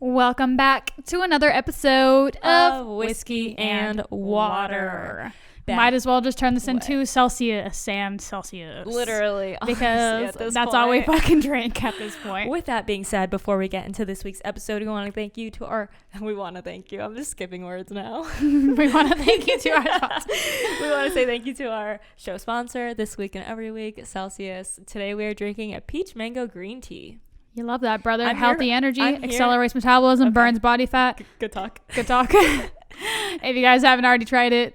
Welcome back to another episode of Whiskey and Water. Might as well just turn this into Celsius and Celsius. Literally. Because that's all we fucking drink at this point. With that being said, before we get into this week's episode, we want to thank you. I'm just skipping words now. We want to thank you to our sponsor. We want to say thank you to our show sponsor this week and every week, Celsius. Today we are drinking a peach mango green tea. You love that, brother. Healthy energy, accelerates metabolism, burns body fat. Good talk. If you guys haven't already tried it,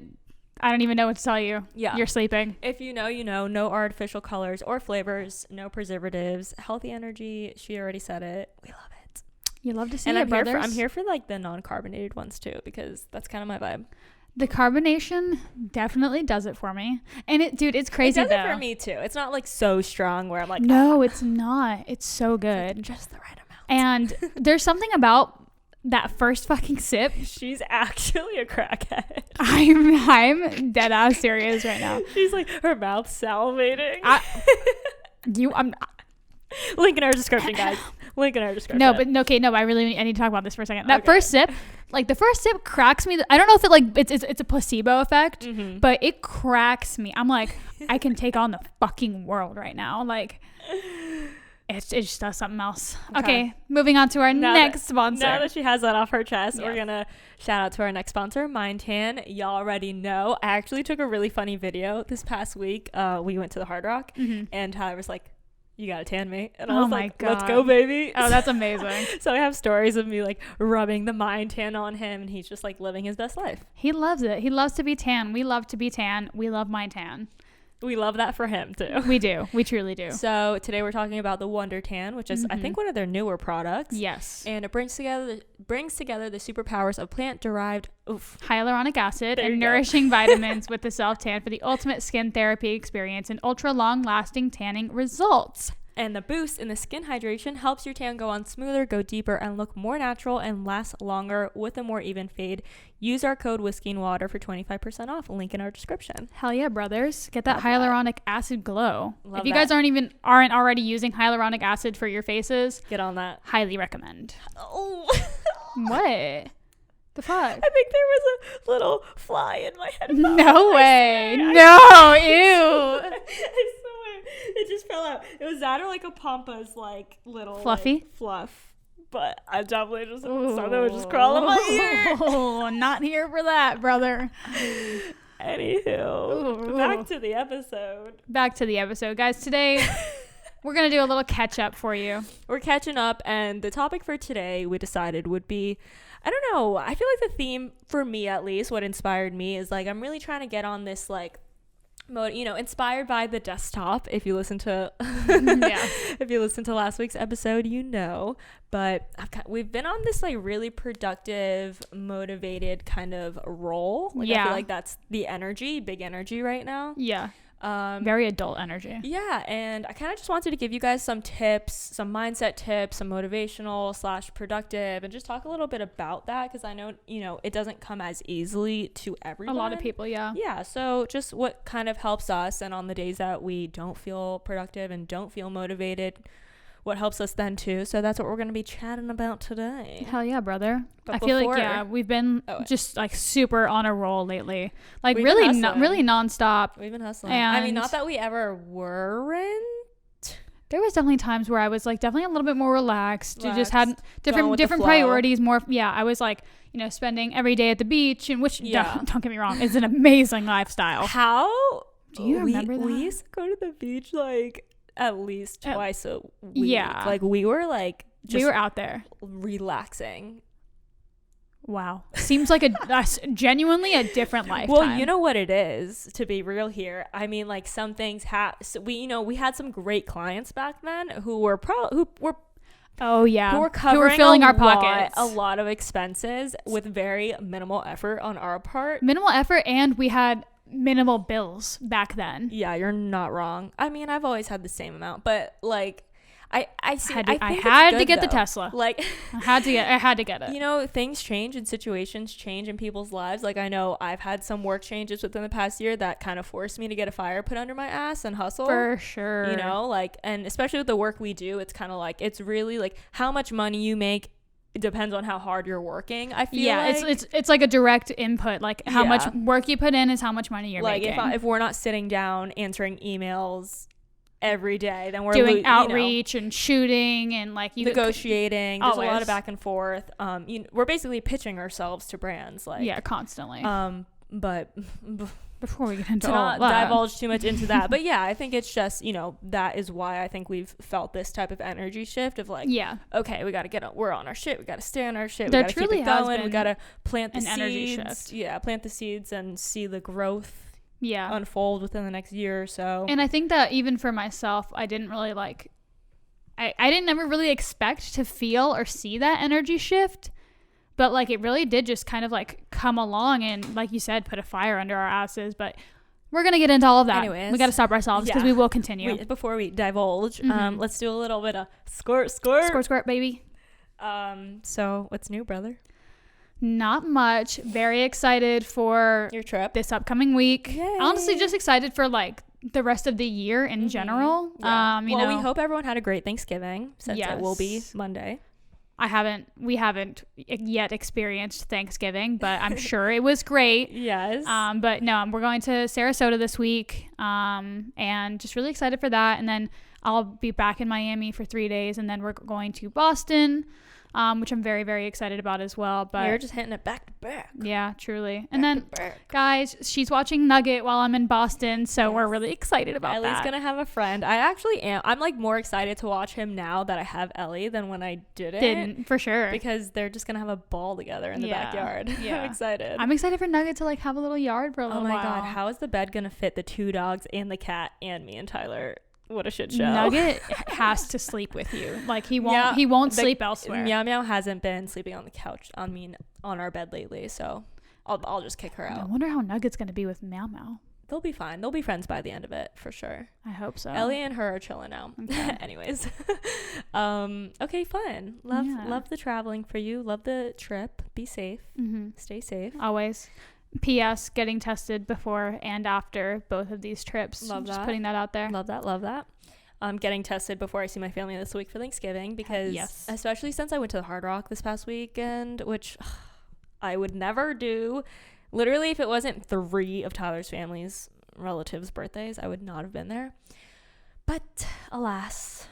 I don't even know what to tell you. Yeah. You're sleeping. If you know, you know. No artificial colors or flavors. No preservatives. Healthy energy. She already said it. We love it. You love to see and it, brothers. I'm here for like the non-carbonated ones too, because that's kind of my vibe. The carbonation definitely does it for me. And it's crazy It does though. it for me too. It's not like so strong where I'm like, no, it's not. It's so good. It's like just the right amount. And there's something about that first fucking sip. She's actually a crackhead. I'm dead ass serious right now. She's like, her mouth salivating. Link in our description, guys. Link in our description. No, but I need to talk about this for a second. That first sip, the first sip cracks me. I don't know if it's a placebo effect, but it cracks me. I'm like, I can take on the fucking world right now. Like, it just does something else. Okay, moving on to our next sponsor. Now that she has that off her chest, Yes. we're gonna shout out to our next sponsor, Mind Tan. Y'all already know. I actually took a really funny video this past week. We went to the Hard Rock, and Tyler was like, "You gotta tan me," and I was like, God. "Let's go, baby!" Oh, that's amazing. So I have stories of me like rubbing the Mind Tan on him, and he's just like living his best life. He loves it. He loves to be tan. We love to be tan. We love Mind Tan. We love that for him too. We do. We truly do. So today we're talking about the Wonder Tan, which is I think one of their newer products. Yes. And it brings together the superpowers of plant-derived hyaluronic acid There and you go. nourishing vitamins with the self-tan for the ultimate skin therapy experience and ultra long-lasting tanning results. And the boost in the skin hydration helps your tan go on smoother, go deeper, and look more natural and last longer with a more even fade. Use our code Whiskey and Water for 25% off. Link in our description. Hell yeah, brothers. Get that hyaluronic acid glow. Love if you that. guys aren't already using hyaluronic acid for your faces, Get on that. highly recommend. Oh. What? The fuck? I think there was a little fly in my head. No way. No, ew. I swear. It just fell out. It was that or like a Pampa's like little Fluffy? like, fluff. But I definitely just something was just crawling in my ear. Oh, not here for that, brother. Anywho, back to the episode. Guys. Today, we're going to do a little catch up for you. We're catching up, and the topic for today we decided would be, I don't know, I feel like the theme for me at least, what inspired me is like I'm really trying to get on this like mode, inspired by the desktop. If you listen to if you listen to last week's episode, but we've been on this like really productive, motivated kind of role. I feel like that's the big energy right now. Very adult energy. Yeah, and I kind of just wanted to give you guys some tips, some mindset tips, some motivational / productive, and just talk a little bit about that, because I know, it doesn't come as easily to everyone. A lot of people, Yeah, so just what kind of helps us, and on the days that we don't feel productive and don't feel motivated, what helps us then too. So that's what we're going to be chatting about today. Hell yeah, brother. But I feel like, we've been just like super on a roll lately. Like really nonstop. We've been hustling. And I mean, not that we ever weren't. There was definitely times where I was like definitely a little bit more relaxed. You just had different flow. priorities. I was like, spending every day at the beach, and which don't get me wrong, is an amazing lifestyle. How? Do you remember that? We used to go to the beach like at least twice a week. Yeah. Like we were out there relaxing. Wow. Seems like genuinely a different lifetime. Well, you know what it is, to be real here. I mean, like some things we had some great clients back then who were who were filling our pockets, a lot of expenses with very minimal effort on our part. And we had minimal bills back then. Yeah, you're not wrong. I mean, I've always had the same amount, but like I had to get the Tesla. Like I had to get it. Things change and situations change in people's lives. Like I know I've had some work changes within the past year that kind of forced me to get a fire put under my ass and hustle. For sure. And especially with the work we do, it's kind of like, it's really like how much money you make it depends on how hard you're working. I feel it's like a direct input. Like how much work you put in is how much money you're making. Like if we're not sitting down answering emails every day, then we're doing outreach and shooting and like negotiating. There's a lot of back and forth. We're basically pitching ourselves to brands, like constantly. But before we get into to all not that. divulge too much into that, but yeah, I think it's just that is why I think we've felt this type of energy shift of like, okay, we got to we're on our shit, we got to stay on our shit, we got to keep it going, we got to plant the seeds, plant the seeds and see the growth unfold within the next year or so. And I think that even for myself, I didn't really like I didn't ever really expect to feel or see that energy shift, but like it really did just kind of like come along and, like you said, put a fire under our asses. But we're gonna get into all of that. Anyways, we got to stop ourselves because we will continue. Before we divulge, let's do a little bit of squirt squirt baby. So what's new, brother? Not much. Very excited for your trip this upcoming week. Yay. Honestly, just excited for like the rest of the year in general. We hope everyone had a great Thanksgiving, since it will be Monday. We haven't yet experienced Thanksgiving, but I'm sure it was great. Yes. But no, we're going to Sarasota this week. And just really excited for that. And then I'll be back in Miami for 3 days, and then we're going to Boston, which I'm very, very excited about as well. But you're just hitting it back to back. Yeah, truly. And then, guys, she's watching Nugget while I'm in Boston, so we're really excited about that. Ellie's gonna have a friend. I actually am. I'm like more excited to watch him now that I have Ellie than when I didn't. For sure. Because they're just gonna have a ball together in the backyard. Yeah. I'm excited. I'm excited for Nugget to like have a little yard for a little while. Oh my God, how is the bed gonna fit the 2 dogs and the cat and me and Tyler? What a shit show. Nugget has to sleep with you. Like he won't sleep elsewhere. Meow Meow hasn't been sleeping on the couch on our bed lately, so I'll just kick her out. I wonder how Nugget's gonna be with Meow Meow. They'll be fine. They'll be friends by the end of it for sure. I hope so. Ellie and her are chilling now. Okay. Anyways. Okay, fun. Love the traveling for you. Love the trip. Be safe. Stay safe. Always. P.S. getting tested before and after both of these trips. Love that. Just putting that out there. Love that. Getting tested before I see my family this week for Thanksgiving, because especially since I went to the Hard Rock this past weekend, which I would never do. Literally, if it wasn't 3 of Tyler's family's relatives' birthdays, I would not have been there. But alas,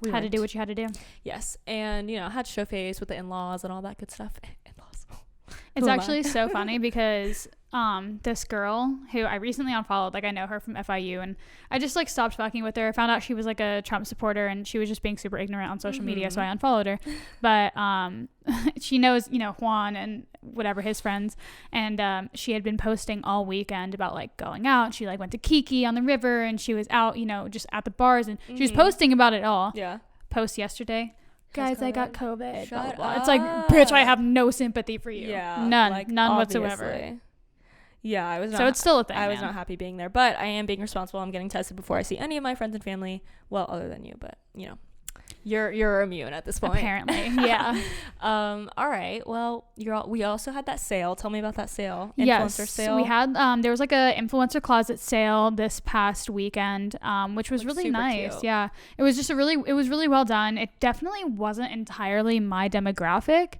we had to do what you had to do. Yes, and had to show face with the in-laws and all that good stuff. It's actually so funny because this girl who I recently unfollowed, like I know her from FIU, and I just like stopped fucking with her. I found out she was like a Trump supporter and she was just being super ignorant on social media, so I unfollowed her. But she knows Juan and whatever his friends, and she had been posting all weekend about like going out. She like went to Kiki on the river and she was out just at the bars, and she was posting about it all. Post yesterday, guys, I got COVID. Blah, blah, blah. It's like, bitch, I have no sympathy for you. None whatsoever. Yeah, I was not. So it's still a thing. I was not happy being there, but I am being responsible. I'm getting tested before I see any of my friends and family. Well, other than you, but you're immune at this point. Apparently, yeah. All right. Well, we also had that sale. Tell me about that sale. Influencer sale. We had there was like a influencer closet sale this past weekend, which was really nice. Cute. Yeah, it was really well done. It definitely wasn't entirely my demographic.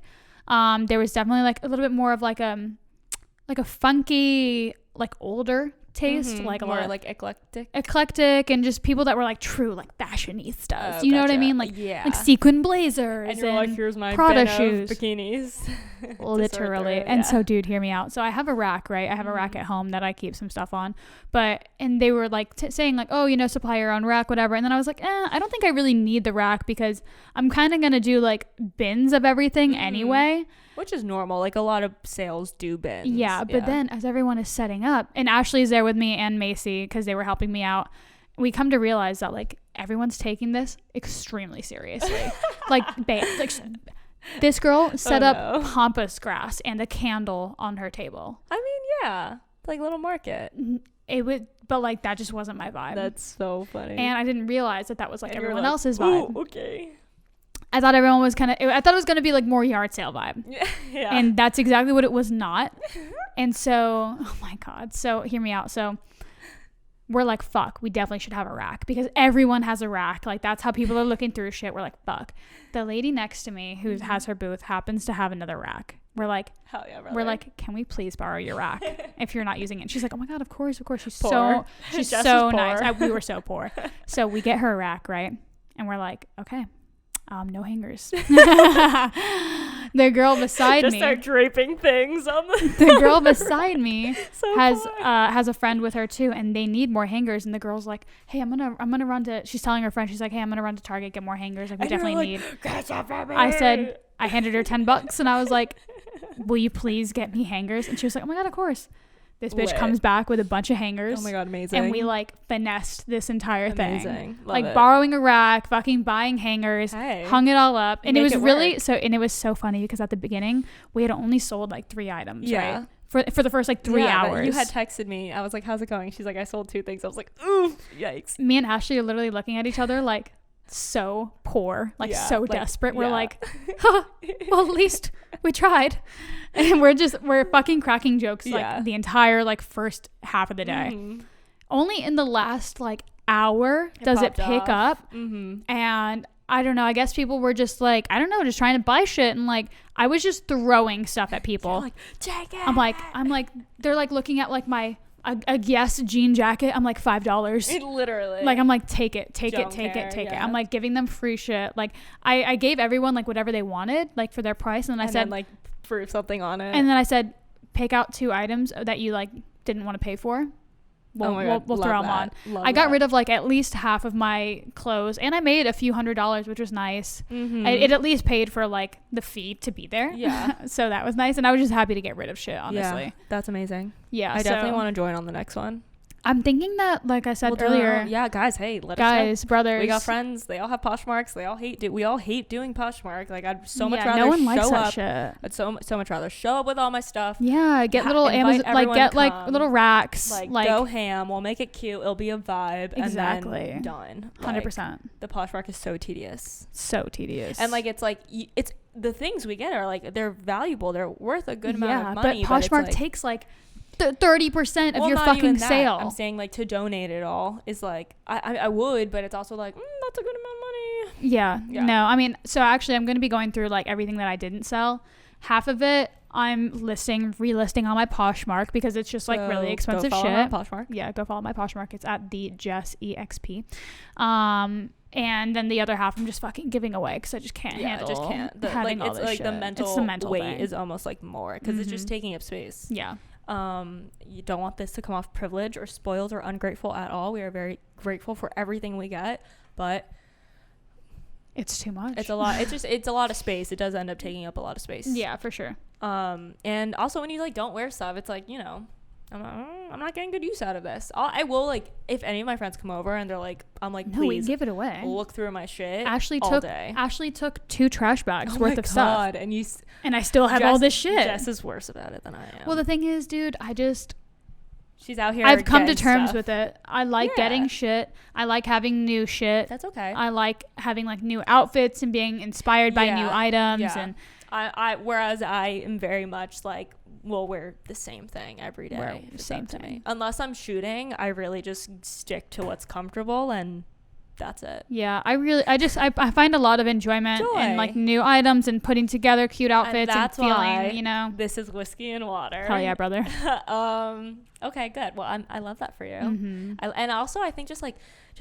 There was definitely like a little bit more of like a funky, like older taste, like a more lot like eclectic, and just people that were like true like fashionistas. You know what I mean? Like like sequin blazers and you're like, here's my Prada shoes, bikinis. Literally. And so, dude, hear me out. So I have a rack, right? I have a rack at home that I keep some stuff on, and they were like saying like, oh, supply your own rack, whatever. And then I was like, I don't think I really need the rack because I'm kind of gonna do like bins of everything anyway. Which is normal. Like a lot of sales do bins. Yeah, but then as everyone is setting up, and Ashley's there with me and Macy because they were helping me out, we come to realize that like everyone's taking this extremely seriously. This girl set up pampas grass and a candle on her table. I mean, yeah, like little market. It would, but like that just wasn't my vibe. That's so funny. And I didn't realize that was like everyone else's vibe. Oh, okay. I thought everyone was I thought it was going to be like more yard sale vibe. Yeah. And that's exactly what it was not. And so, oh my God. So hear me out. So we're like, fuck, we definitely should have a rack because everyone has a rack. Like, that's how people are looking through shit. We're like, fuck. The lady next to me who has her booth happens to have another rack. We're like, hell yeah, brother. We're like, can we please borrow your rack if you're not using it? And she's like, oh my God, of course. She's poor. she's so nice. We were so poor. So we get her a rack, right? And we're like, okay, no hangers. The girl beside me. Just start draping things on the girl beside me so has a friend with her too, and they need more hangers. And the girl's like, hey, I'm gonna run to. She's telling her friend, she's like, hey, I'm gonna run to Target, get more hangers. Like, we definitely need. I said, I handed her $10, and I was like, will you please get me hangers? And she was like, oh my God, of course. This bitch comes back with a bunch of hangers. Oh my God, amazing. And we like finessed this entire thing. Love like it. Borrowing a rack, fucking buying hangers, hung it all up. And it was really and it was so funny because at the beginning we had only sold like 3 items, right? For the first like 3 hours. You had texted me. I was like, how's it going? She's like, I sold 2 things. I was like, ooh, yikes. Me and Ashley are literally looking at each other like so poor, like so desperate. We're like, well, at least we tried. And we're fucking cracking jokes like the entire like first half of the day. Only in the last like hour does it pick up. And I don't know, I guess people were just like, I don't know, just trying to buy shit. And like I was just throwing stuff at people. You're like, take it. I'm like they're like looking at like my a Guess jean jacket. I'm like $5. Literally. Like I'm like, take it. I'm like giving them free shit. Like I gave everyone like whatever they wanted, like for their price, and then I said like prove something on it. And then I said, pick out 2 items that you like didn't want to pay for. We'll throw them on. I got rid of like at least half of my clothes, and I made a few $100s, which was nice. It at least paid for like the fee to be there. Yeah. So that was nice, and I was just happy to get rid of shit, honestly. Yeah, that's amazing. Yeah, I so definitely want to join on the next one. I'm thinking that, like I said earlier. Yeah, guys, hey, let us know. Brothers. We got friends. They all have Poshmarks. We all hate doing Poshmark. Like, I'd so much rather no one likes show that up. Shit. I'd so much rather show up with all my stuff. Yeah, get little Amazon, like get like little racks. Like go ham. We'll make it cute. It'll be a vibe. Exactly. And then done. 100%. The Poshmark is so tedious. And like it's like it's the things we get are like they're valuable. They're worth a good amount of money. But Poshmark takes like 30% of your fucking sale. I'm saying like to donate it all is like I would, but it's also like that's a good amount of money. Yeah. No, I mean, so actually I'm going to be going through like everything that I didn't sell. Half of it I'm relisting on my Poshmark because it's just like really expensive go shit. My Poshmark. Yeah, go follow my Poshmark. It's at the Jess EXP. And then the other half I'm just fucking giving away because I just can't handle. Just can't. Having all it's this like shit. the mental weight thing. is almost like more because it's just taking up space. Yeah. You don't want this to come off privileged or spoiled or ungrateful at all. We are very grateful for everything we get, but it's too much. It's a lot. It's a lot of space. It does end up taking up a lot of space. Yeah, for sure. And also when you like don't wear stuff, it's like, you know, I'm not getting good use out of this. I will, like, if any of my friends come over and they're like, I'm like, no, please give it away. Look through my shit. Ashley took 2 trash bags worth of stuff. And I still have all this shit. Jess is worse about it than I am. Well, the thing is, dude, she's out here. I've come to terms with it. I like getting shit. I like having new shit. That's okay. I like having like new outfits and being inspired by new items. Yeah. And whereas I am very much like, we'll wear the same thing every day. Same thing. Unless I'm shooting, I really just stick to what's comfortable and that's it. Yeah, I find a lot of enjoyment in like new items and putting together cute outfits and feeling, you know. This is whiskey and water. Hell yeah, brother. Okay, good. Well, I love that for you. And also I think just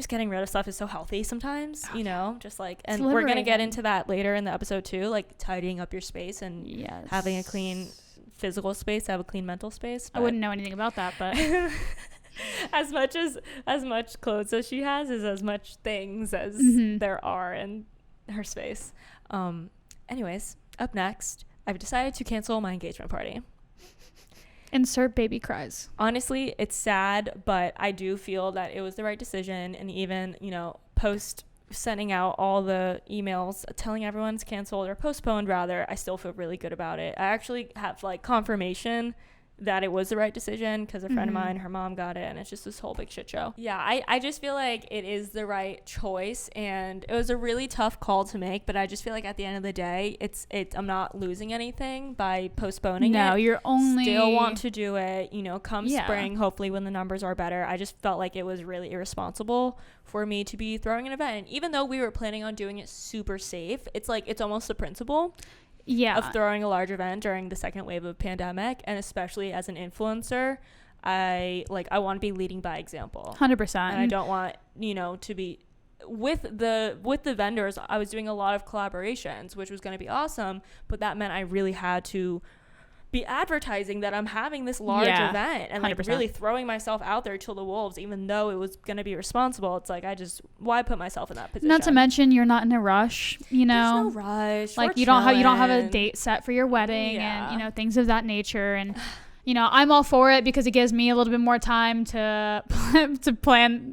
getting rid of stuff is so healthy sometimes, you know, just like, and we're going to get into that later in the episode too, like tidying up your space and having a clean physical space to have a clean mental space. I wouldn't know anything about that, but as much clothes as she has is as much things as there are in her space. Anyways, up next, I've decided to cancel my engagement party. Insert baby cries. Honestly, it's sad, but I do feel that it was the right decision. And even, you know, post sending out all the emails telling everyone it's canceled or postponed rather, I still feel really good about it. I actually have like confirmation that it was the right decision because a friend of mine, her mom got it, and it's just this whole big shit show. Yeah, I just feel like it is the right choice, and it was a really tough call to make, but I just feel like at the end of the day, I'm not losing anything by postponing it. No, you're only still want to do it, you know, come spring, hopefully when the numbers are better. I just felt like it was really irresponsible for me to be throwing an event. And even though we were planning on doing it super safe, it's like, it's almost the principle of throwing a large event during the second wave of pandemic, and especially as an influencer, I want to be leading by example. 100%. And I don't want, you know, to be with the vendors. I was doing a lot of collaborations, which was going to be awesome, but that meant I really had to be advertising that I'm having this large event and like 100%. really throwing myself out there till the wolves, even though it was going to be responsible. It's like, why put myself in that position? Not to mention you're not in a rush, you know. There's no rush. Like you don't have a date set for your wedding and, you know, things of that nature. And you know, I'm all for it because it gives me a little bit more time to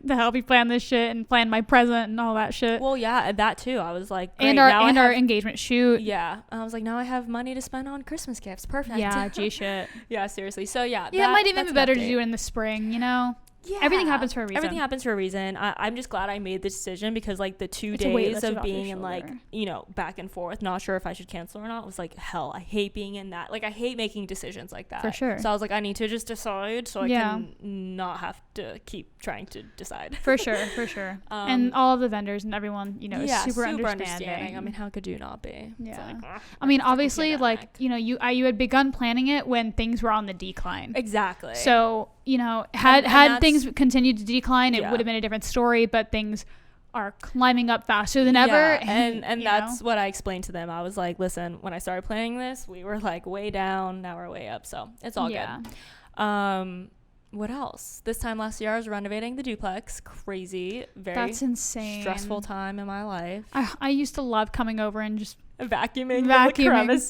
help you plan this shit and plan my present and all that shit. Well, yeah, that too. I was like, great, and our engagement shoot. Yeah, I was like, now I have money to spend on Christmas gifts. Perfect. Yeah, G shit. Yeah, seriously. So yeah, it might even be better to do it in the spring. You know. Yeah. Everything happens for a reason. I'm just glad I made the decision because like the 2 days of being in like, you know, back and forth, not sure if I should cancel or not, was like hell. I hate being in that. Like I hate making decisions like that. For sure. So I was like, I need to just decide so I can not have to keep trying to decide. For sure. And all of the vendors and everyone, you know, is super understanding. I mean, how could you not be? Yeah. Like, I mean, obviously, like, you know, you had begun planning it when things were on the decline. Exactly. So, you know, had things continued to decline, it would have been a different story, but things are climbing up faster than ever. And that's what I explained to them. I was like, listen, when I started planning this, we were like way down, now we're way up. So it's all good. What else? This time last year, I was renovating the duplex. Crazy. That's insane. Stressful time in my life. I used to love coming over and just vacuuming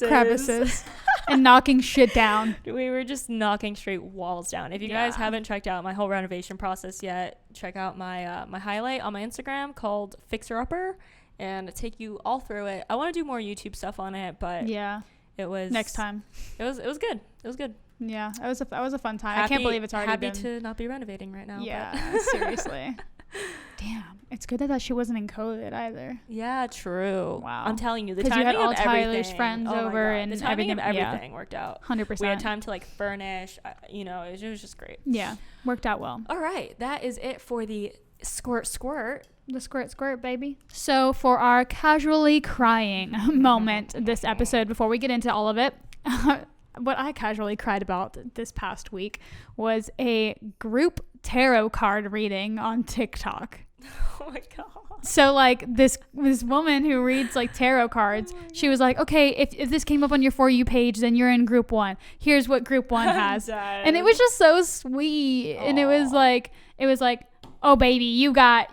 crevices and knocking shit down. We were just knocking straight walls down. If you guys haven't checked out my whole renovation process yet, check out my my highlight on my Instagram called Fixer Upper, and take you all through it. I want to do more YouTube stuff on it, but it was next time. It was good. It was good. Yeah, that was a fun time. I can't believe it's already happy to not be renovating right now. Yeah, seriously. Damn, it's good that shit wasn't in COVID either. Yeah, true. Wow, I'm telling you, the timing you had all of Tyler's friends over and the timing of everything worked out. 100%. We had time to like furnish. You know, it was just great. Yeah, worked out well. All right, that is it for the Squirt Squirt. The Squirt Squirt, baby. So for our casually crying moment this episode, before we get into all of it. What I casually cried about this past week was a group tarot card reading on TikTok. Oh my god. So like this woman who reads like tarot cards, she was like, okay, if this came up on your For You page, then you're in group 1. Here's what group 1 has. And it was just so sweet. Aww. And it was like, oh baby, you got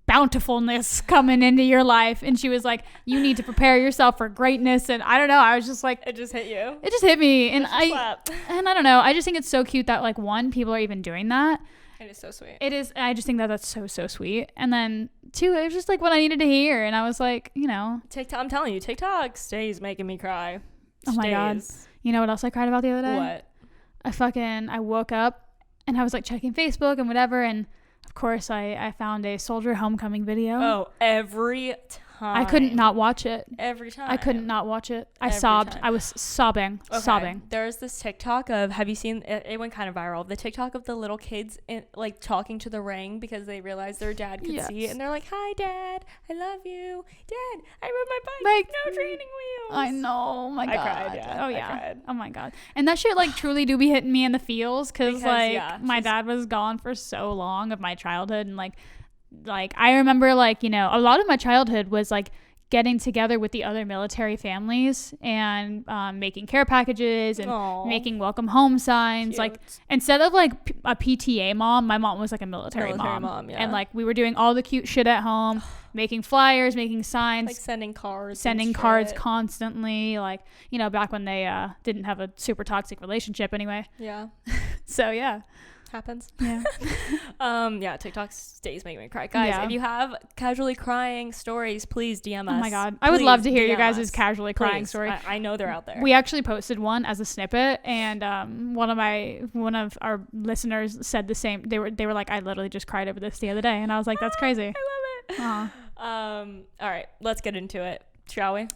bountifulness coming into your life. And she was like, you need to prepare yourself for greatness. And I don't know, I was just like, it just hit you. It just hit me. And I don't know, I just think it's so cute that like people are even doing that. It is so sweet. It is. I just think that's so sweet. And then 2, it was just like what I needed to hear. And I was like, you know, TikTok, I'm telling you, TikTok stays making me cry. Oh my god. You know what else I cried about the other day? What? I woke up and I was like checking Facebook and whatever, and of course, I found a soldier homecoming video. Oh, every time. I couldn't not watch it. Every time. I couldn't not watch it. I sobbed. I was sobbing. There's this TikTok of, have you seen, it went kind of viral, the TikTok of the little kids like talking to the ring because they realized their dad could see it. And they're like, hi, Dad. I love you. Dad, I rode my bike. No training wheels. I know. Oh, my God. I cried, yeah. Oh, yeah. I cried. Oh, my God. And that shit like truly do be hitting me in the feels because like my dad was gone for so long of my childhood, and like I remember like, you know, a lot of my childhood was like getting together with the other military families and making care packages and making welcome home signs. Cute. Like instead of like a PTA mom, my mom was like a military mom. Yeah. And like we were doing all the cute shit at home, making flyers, making signs, like sending cards constantly, like, you know, back when they didn't have a super toxic relationship anyway. Yeah. So yeah. happens. Yeah. Yeah, TikTok stays making me cry. Guys, if you have casually crying stories, please DM us. Oh my God. I would love to hear you guys' us. casually crying story. I know they're out there. We actually posted one as a snippet, and one of our listeners said the same. They were like, I literally just cried over this the other day, and I was like, that's crazy. I love it. All right, let's get into it, shall we?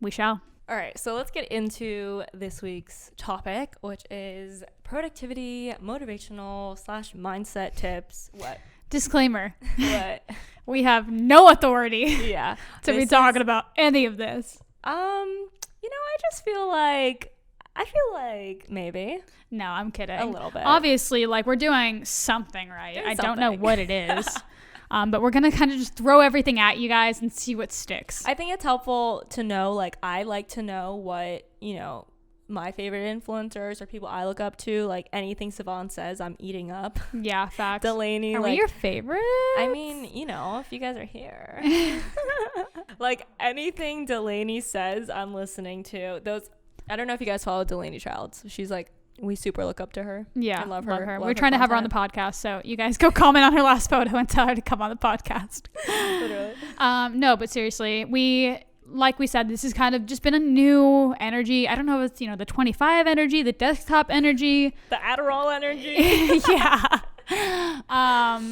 We shall. All right, so let's get into this week's topic, which is productivity, motivational / mindset tips. What? Disclaimer. What? We have no authority Yeah. to be talking about any of this. I feel like maybe. No, I'm kidding. A little bit. Obviously, like, we're doing something right. Doing I don't know something. what it is. But we're going to kind of just throw everything at you guys and see what sticks. I think it's helpful to know, like, I like to know what, my favorite influencers or people I look up to, like, anything Savon says, I'm eating up. Yeah, facts. Delaney. Are we your favorite? I mean, if you guys are here. Like, anything Delaney says, I'm listening to. I don't know if you guys follow Delaney Childs. She's like, we super look up to her. Yeah, I love her. We're trying to have her on the podcast, so you guys go comment on her last photo and tell her to come on the podcast. Literally. No, but seriously, like we said, this has kind of just been a new energy. I don't know if it's, the 25 energy, the desktop energy. The Adderall energy. Yeah.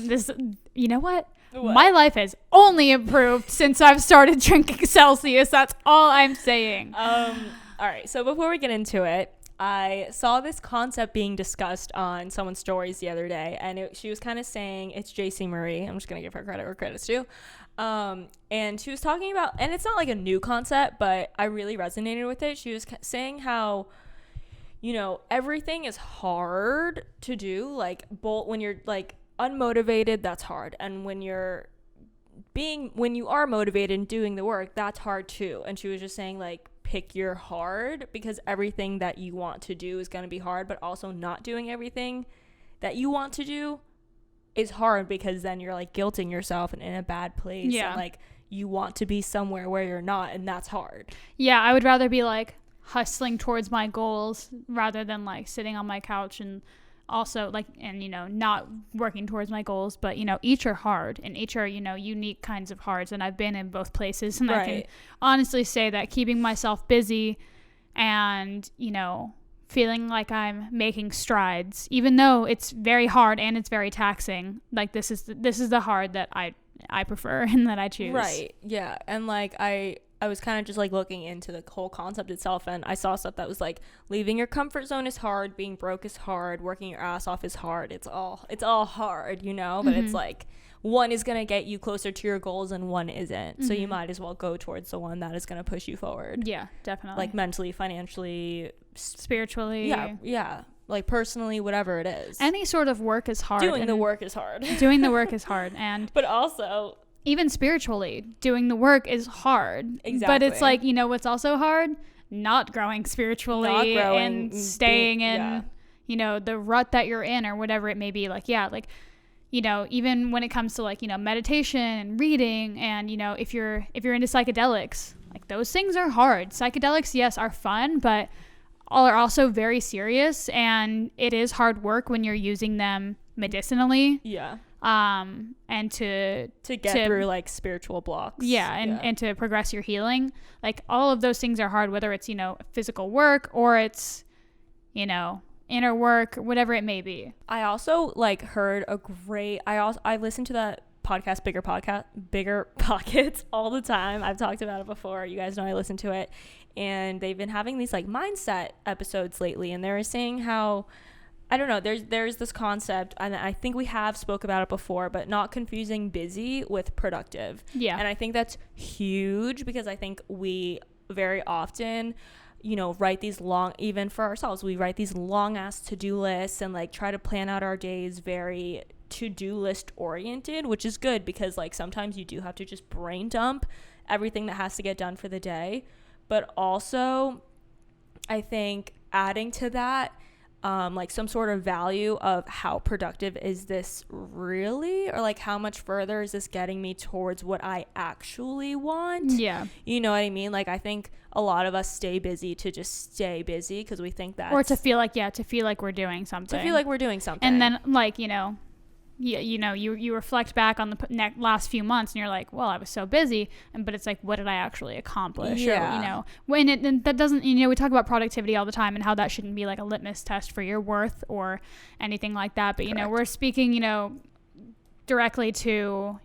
This, you know what? My life has only improved since I've started drinking Celsius. That's all I'm saying. All right. So before we get into it, I saw this concept being discussed on someone's stories the other day, and she was kind of saying, it's JC Marie. I'm just going to give her credit where credit's due. And she was talking about, and it's not like a new concept, but I really resonated with it. She was saying how, everything is hard to do. Like, when you're like unmotivated, that's hard. And when you are motivated and doing the work, that's hard too. And she was just saying, like, pick your hard, because everything that you want to do is going to be hard, but also not doing everything that you want to do is hard, because then you're like guilting yourself and in a bad place. Yeah. And like you want to be somewhere where you're not, and that's hard. Yeah, I would rather be like hustling towards my goals rather than like sitting on my couch and also like, and not working towards my goals. But each are hard, and each are unique kinds of hards, and I've been in both places, and right. I can honestly say that keeping myself busy and feeling like I'm making strides, even though it's very hard and it's very taxing, like this is the hard that I prefer and that I choose. Right. Yeah. And like I was kind of just like looking into the whole concept itself, and I saw stuff that was like, leaving your comfort zone is hard, being broke is hard, working your ass off is hard. It's all hard, but mm-hmm. It's like one is going to get you closer to your goals and one isn't. Mm-hmm. So you might as well go towards the one that is going to push you forward. Yeah, definitely. Like mentally, financially, spiritually. Yeah. Like personally, whatever it is. Any sort of work is hard. Doing the work is hard. Doing the work is hard. And but also, even spiritually, doing the work is hard. Exactly. But it's like, what's also hard? Not growing spiritually, and staying in, the rut that you're in or whatever it may be. Like, yeah, like, even when it comes to like, meditation and reading and, if you're into psychedelics, like those things are hard. Psychedelics, yes, are fun, but are also very serious, and it is hard work when you're using them medicinally. Yeah. And to get through like spiritual blocks. Yeah, and to progress your healing. Like all of those things are hard, whether it's, physical work or it's, inner work, whatever it may be. I also like heard I listened to that podcast, Bigger Pockets all the time. I've talked about it before. You guys know I listen to it. And they've been having these like mindset episodes lately, and they were saying how, I don't know, there's this concept, and I think we have spoke about it before, but not confusing busy with productive. Yeah. And I think that's huge, because I think we very often, write these long, even for ourselves, we write these long ass to-do lists and like try to plan out our days very to-do list oriented, which is good, because like sometimes you do have to just brain dump everything that has to get done for the day. But also, I think adding to that, like some sort of value of how productive is this really, or like how much further is this getting me towards what I actually want. Yeah, you know what I mean? Like I think a lot of us stay busy to just stay busy because we think that, or to feel like we're doing something, and then like you reflect back on the last few months and you're like, well, I was so busy, but it's like, what did I actually accomplish? Yeah. Or, when and that doesn't, we talk about productivity all the time and how that shouldn't be like a litmus test for your worth or anything like that, but Correct. we're speaking directly to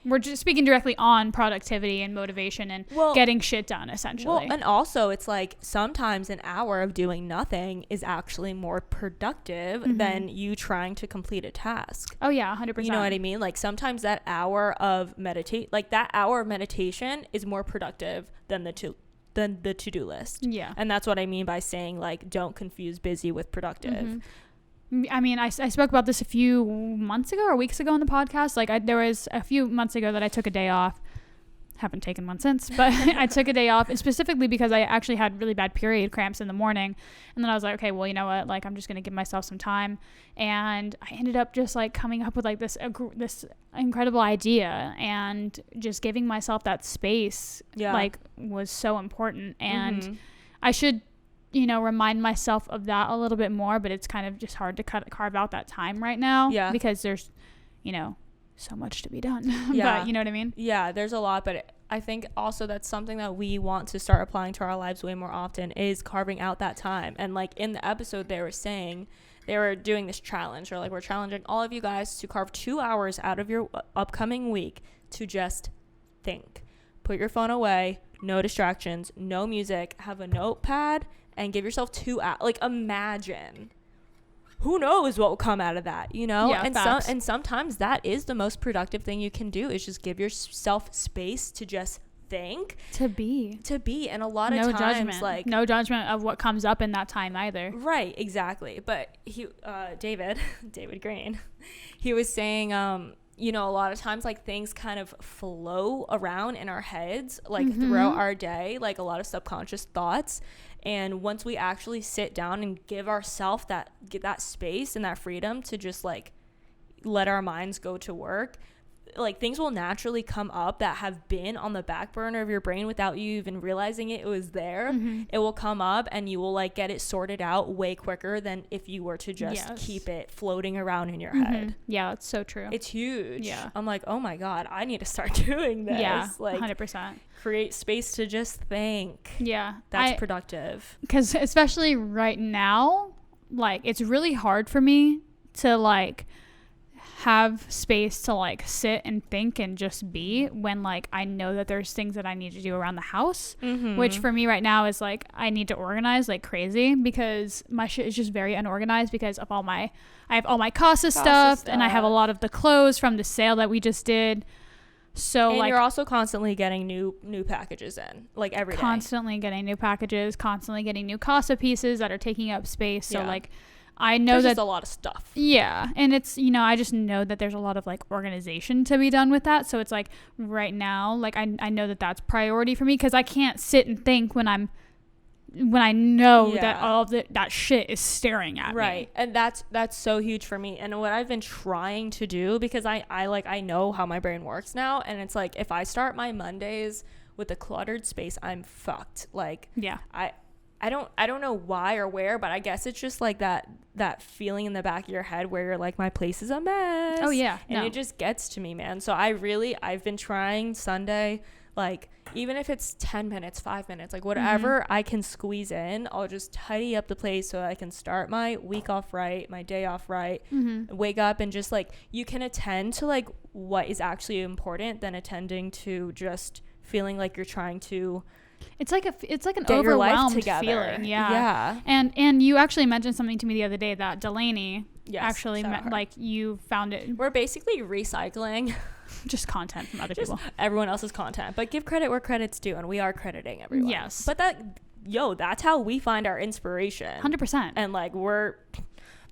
we're just speaking directly on productivity and motivation and getting shit done, essentially. Well, and also it's like sometimes an hour of doing nothing is actually more productive than you trying to complete a task. Oh yeah, 100%. You know what I mean? Like sometimes that hour of meditation is more productive than the to-do list. Yeah. And that's what I mean by saying like don't confuse busy with productive. I mean, I spoke about this a few months ago or weeks ago on the podcast. Like there was a few months ago that I took a day off. Haven't taken one since, but I took a day off specifically because I actually had really bad period cramps in the morning. And then I was like, okay, well, you know what? Like, I'm just going to give myself some time. And I ended up just like coming up with like this incredible idea, and just giving myself that space like was so important. And I should remind myself of that a little bit more, but it's kind of just hard to carve out that time right now because there's, so much to be done. But you know what I mean? Yeah, there's a lot, but I think also that's something that we want to start applying to our lives way more often, is carving out that time. And like in the episode they were doing this challenge, or like we're challenging all of you guys to carve 2 hours out of your upcoming week to just think. Put your phone away, no distractions, no music, have a notepad, and give yourself 2 hours. Like imagine, who knows what will come out of that, Yeah, and sometimes that is the most productive thing you can do, is just give yourself space to just think, to be. And a lot of times, like no judgment of what comes up in that time either. Right, exactly. But he David Green, he was saying a lot of times like things kind of flow around in our heads like throughout our day, like a lot of subconscious thoughts. And once we actually sit down and give ourselves that space and that freedom to just like let our minds go to work, like things will naturally come up that have been on the back burner of your brain without you even realizing it was there. It will come up and you will like get it sorted out way quicker than if you were to just keep it floating around in your head. Yeah, it's so true. It's huge. Yeah. I'm like, oh my God, I need to start doing this. Yeah, like 100%. Create space to just think. Yeah. That's productive. Because especially right now, like it's really hard for me to like have space to like sit and think and just be, when like I know that there's things that I need to do around the house, which for me right now is like I need to organize like crazy, because my shit is just very unorganized because of I have all my Casa stuff, and I have a lot of the clothes from the sale that we just did. So and like you're also constantly getting new packages in, like every day. Constantly getting new packages, constantly getting new Casa pieces that are taking up space. So like I know there's just a lot of stuff. Yeah. And it's, I just know that there's a lot of like organization to be done with that. So it's like right now, like I know that that's priority for me, because I can't sit and think when I know that all of that shit is staring at me. Right. And that's so huge for me. And what I've been trying to do, because I know how my brain works now, and it's like if I start my Mondays with a cluttered space, I'm fucked. Like I don't know why or where, but I guess it's just like that feeling in the back of your head where you're like, my place is a mess. Oh yeah. And it just gets to me, man. So I've been trying Sunday, like even if it's 10 minutes, 5 minutes, like whatever I can squeeze in, I'll just tidy up the place so I can start my week off right, my day off right, wake up and just like, you can attend to like what is actually important than attending to just feeling like you're trying to it's like an overwhelmed feeling. Yeah. And you actually mentioned something to me the other day that Delaney actually like you found it. We're basically recycling just content from other people, everyone else's content, but give credit where credit's due, and we are crediting everyone. Yes. But that's how we find our inspiration. 100%. And like we're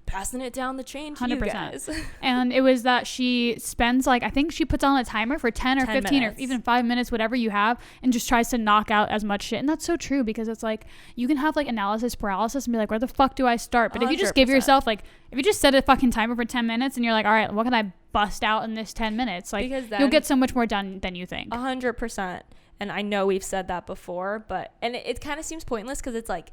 passing it down the chain to 100%. You guys. And it was that she spends like, I think she puts on a timer for 10 or 15 minutes. Or even 5 minutes, whatever you have, and just tries to knock out as much shit. And that's so true, because it's like, you can have like analysis paralysis and be like, where the fuck do I start? But 100%. If you just give yourself like, if you just set a fucking timer for 10 minutes and you're like, all right, what can I bust out in this 10 minutes? Like, you'll get so much more done than you think. 100%. And I know we've said that before, but, and it kind of seems pointless, because it's like,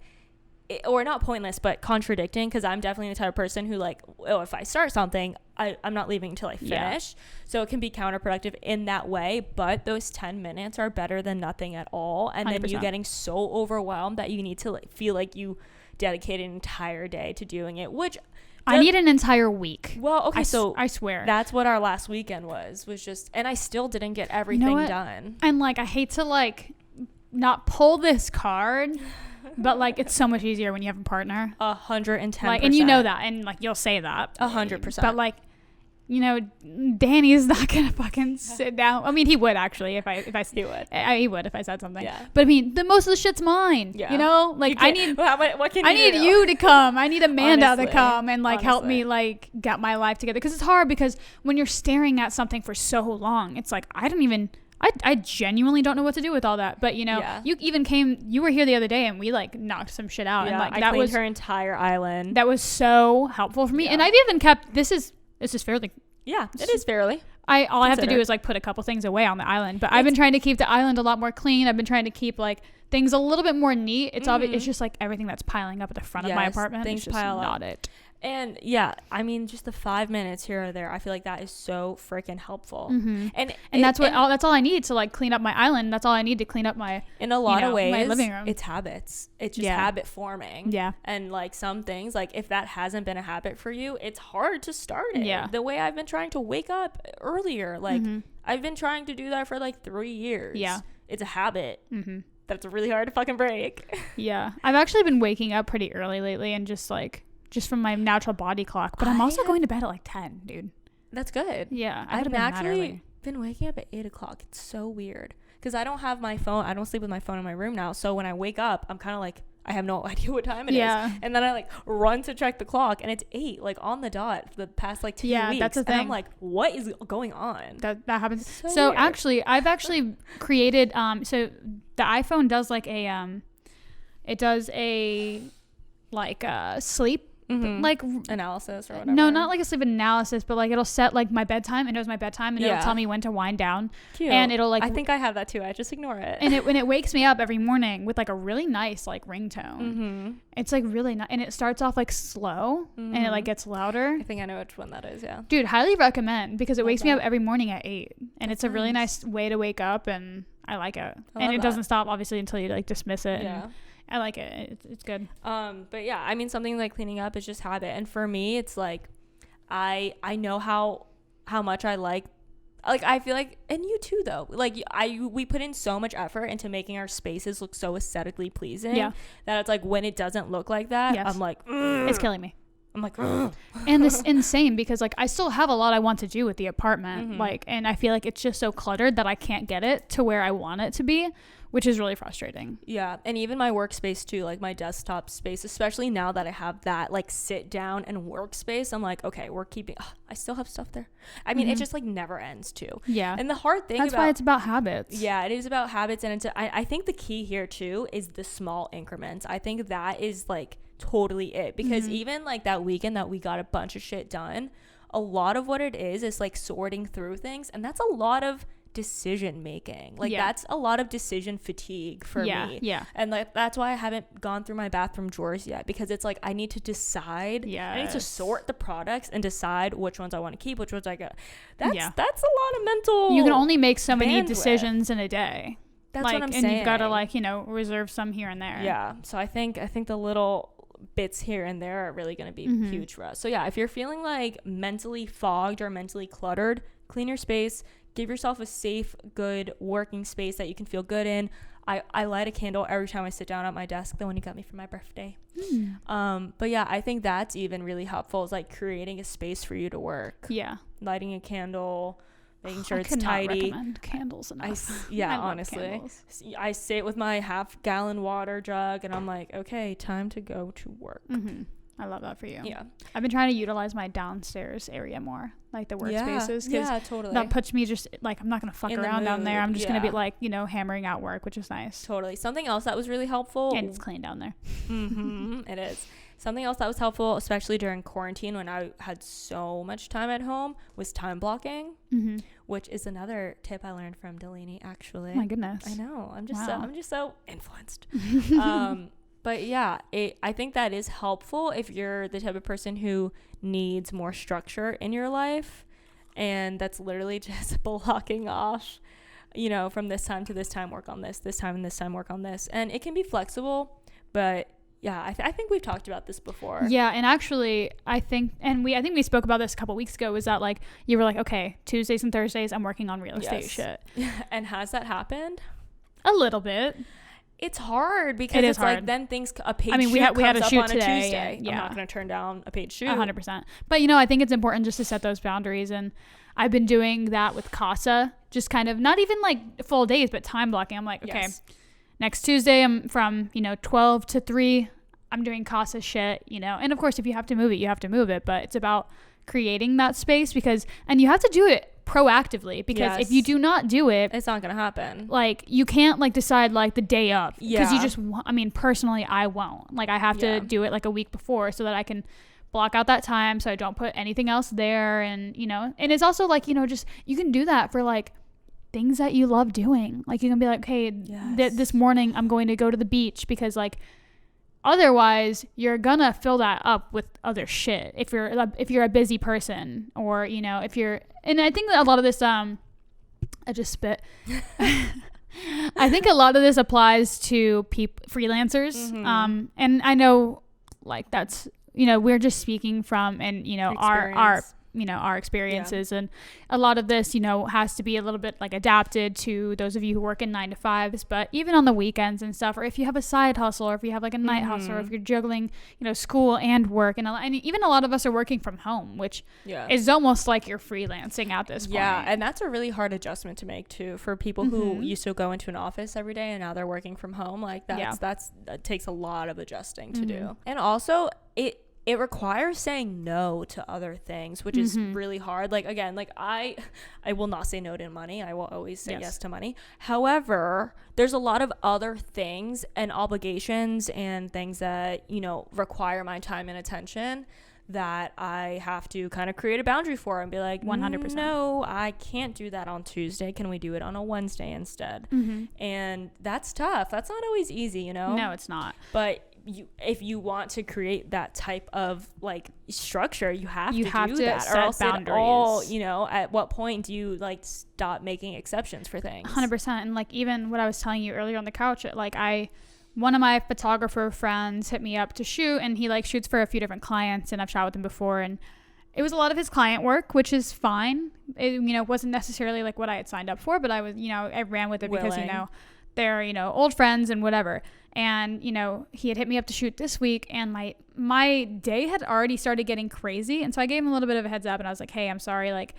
or not pointless, but contradicting, because I'm definitely the type of person who like, oh, if I start something, I'm not leaving until I finish. Yeah. So it can be counterproductive in that way, but those 10 minutes are better than nothing at all. And 100%. Then you getting so overwhelmed that you need to like, feel like you dedicated an entire day to doing it, which I need an entire week. Well, okay, so I swear that's what our last weekend was just, and I still didn't get everything done. And like, I hate to like not pull this card, but like, it's so much easier when you have a partner. 110%. Like, and you know that, and like, you'll say that 100%. But like, you know, Danny's not gonna fucking sit down. I mean, he would actually if I he would. He would if I said something. Yeah. But I mean, the most of the shit's mine. Yeah. You know, like I need. What can you I need do? You to come. I need Amanda Honestly. to come and like help me like get my life together, because it's hard, because when you're staring at something for so long, it's like I genuinely don't know what to do with all that. But you know, you were here the other day and we like knocked some shit out. Yeah, and like I cleaned her entire island. That was so helpful for me. Yeah. And I've even kept, this is fairly. Yeah, it is fairly. All I have to do is like put a couple things away on the island. But I've been trying to keep the island a lot more clean. I've been trying to keep like things a little bit more neat. It's obvious. It's just like everything that's piling up at the front of my apartment. Things it's just pile not up. it. And yeah, I mean, just the 5 minutes here or there, I feel like that is so freaking helpful. Mm-hmm. And that's all I need to like clean up my island. That's all I need to clean up my, in a lot of ways, my living room. It's habits. It's just habit forming. Yeah. And like some things, like if that hasn't been a habit for you, it's hard to start it. Yeah. The way I've been trying to wake up earlier, like I've been trying to do that for like 3 years. Yeah. It's a habit. Mm-hmm. That's really hard to fucking break. Yeah. I've actually been waking up pretty early lately, and just from my natural body clock. But I'm also going to bed at like 10, dude. That's good. Yeah. I've actually been waking up at 8 o'clock. It's so weird, because I don't have my phone. I don't sleep with my phone in my room now. So when I wake up, I'm kind of like, I have no idea what time it is. And then I like run to check the clock, and it's 8, like on the dot for the past like 2 weeks. Yeah, that's the thing. And I'm like, what is going on? That happens. So actually, I've actually created, so the iPhone does like it does a sleep like analysis or whatever. No, not like a sleep analysis, but like it'll set like my bedtime. It knows my bedtime, and it'll tell me when to wind down. Cute. And it'll like, I think I have that too. I just ignore it. And when it wakes me up every morning with like a really nice like ringtone. It's like really nice, and it starts off like slow, and it like gets louder. I think I know which one that is. Yeah, dude, highly recommend, because it wakes me up every morning at 8, and it's a really nice way to wake up, and I like it. And it doesn't stop obviously until you like dismiss it. Yeah. I like it. It's good. But yeah, I mean, something like cleaning up is just habit. And for me, it's like, I know how much I like, I feel like, and you too though, like we put in so much effort into making our spaces look so aesthetically pleasing that it's like, when it doesn't look like that, I'm like, it's killing me. I'm like, and this insane, because like I still have a lot I want to do with the apartment, like, and I feel like it's just so cluttered that I can't get it to where I want it to be, which is really frustrating. Yeah. And even my workspace too, like my desktop space, especially now that I have that like sit down and workspace, I'm like, okay, we're keeping, I still have stuff there. I mean, it just like never ends too. Yeah. And the hard thing, that's why it's about habits. Yeah, it is about habits. And I think the key here too is the small increments. I think that is like totally it, because even like that weekend that we got a bunch of shit done, a lot of what it is like sorting through things, and that's a lot of decision making. Like that's a lot of decision fatigue for me. Yeah. And like that's why I haven't gone through my bathroom drawers yet, because it's like I need to decide. Yeah. I need to sort the products and decide which ones I want to keep, which ones I go. That's a lot of mental. You can only make so many decisions in a day. That's like, what I'm saying. And you've got to like, reserve some here and there. Yeah. So I think the little bits here and there are really going to be huge for us. So yeah, if you're feeling like mentally fogged or mentally cluttered, clean your space. Give yourself a safe, good working space that you can feel good in. I light a candle every time I sit down at my desk, the one you got me for my birthday. But yeah, I think that's even really helpful, is like creating a space for you to work. Yeah. Lighting a candle, making sure it's tidy. I could not recommend candles enough. Honestly. I sit with my half-gallon water jug and I'm like, okay, time to go to work. I love that for you. Yeah. I've been trying to utilize my downstairs area more, like the workspaces. Yeah, totally. That puts me just, like, I'm not going to fuck around down there. I'm just going to be, like, you know, hammering out work, which is nice. Totally. Something else that was really helpful. And it's clean down there. It is. Something else that was helpful, especially during quarantine when I had so much time at home, was time blocking, which is another tip I learned from Delaney, actually. Oh my goodness. I know. I'm just so influenced. But yeah, I think that is helpful if you're the type of person who needs more structure in your life. And that's literally just blocking off, you know, from this time to this time, work on this time and this time, work on this. And it can be flexible, but yeah, I think we've talked about this before. Yeah, and actually, I think we spoke about this a couple weeks ago, was that, like, you were like, okay, Tuesdays and Thursdays, I'm working on real estate shit. And has that happened? A little bit. It's hard because it's hard. Like then a page we had a shoot on today. A Tuesday. Yeah. I'm not going to turn down a paid shoot. 100%. But, you know, I think it's important just to set those boundaries. And I've been doing that with CASA, just kind of not even like full days, but time blocking. I'm like, okay, next Tuesday, I'm from, you know, 12 to 3. I'm doing CASA shit, you know. And of course, if you have to move it, you have to move it. But it's about creating that space and you have to do it proactively, because if you do not do it, it's not gonna happen. Like, you can't like decide like the day of, because you just I mean, personally, I won't, like, I have to do it like a week before so that I can block out that time so I don't put anything else there. And, you know, and it's also like, you know, just you can do that for like things that you love doing. Like, you can be like, okay, this morning I'm going to go to the beach, because like otherwise you're gonna fill that up with other shit if you're a busy person, or, you know, if you're, and I think that a lot of this I just spit I think a lot of this applies to freelancers, and I know, like, that's, you know, we're just speaking from, and, you know, our you know, our experiences, and a lot of this, you know, has to be a little bit like adapted to those of you who work in 9 to 5s, but even on the weekends and stuff, or if you have a side hustle, or if you have like a night hustle, or if you're juggling, you know, school and work, and even a lot of us are working from home, which is almost like you're freelancing at this point. Yeah, and that's a really hard adjustment to make too, for people who used to go into an office every day and now they're working from home. Like, that takes a lot of adjusting to do. And also it requires saying no to other things, which is really hard. Like, again, like I will not say no to money. I will always say yes to money. However, there's a lot of other things and obligations and things that, you know, require my time and attention that I have to kind of create a boundary for and be like, 100%. No, I can't do that on Tuesday. Can we do it on a Wednesday instead? And that's tough. That's not always easy, you know? No, it's not. But if you want to create that type of like structure, you have to do that, or else boundaries. You know, at what point do you like stop making exceptions for things? 100%. And like, even what I was telling you earlier on the couch, like, one of my photographer friends hit me up to shoot, and he like shoots for a few different clients, and I've shot with him before, and it was a lot of his client work, which is fine. It, you know, wasn't necessarily like what I had signed up for, but I was, you know, I ran with it because, you know, they're, you know, old friends and whatever. And, you know, he had hit me up to shoot this week, and my day had already started getting crazy. And so I gave him a little bit of a heads up, and I was like, hey, I'm sorry, like,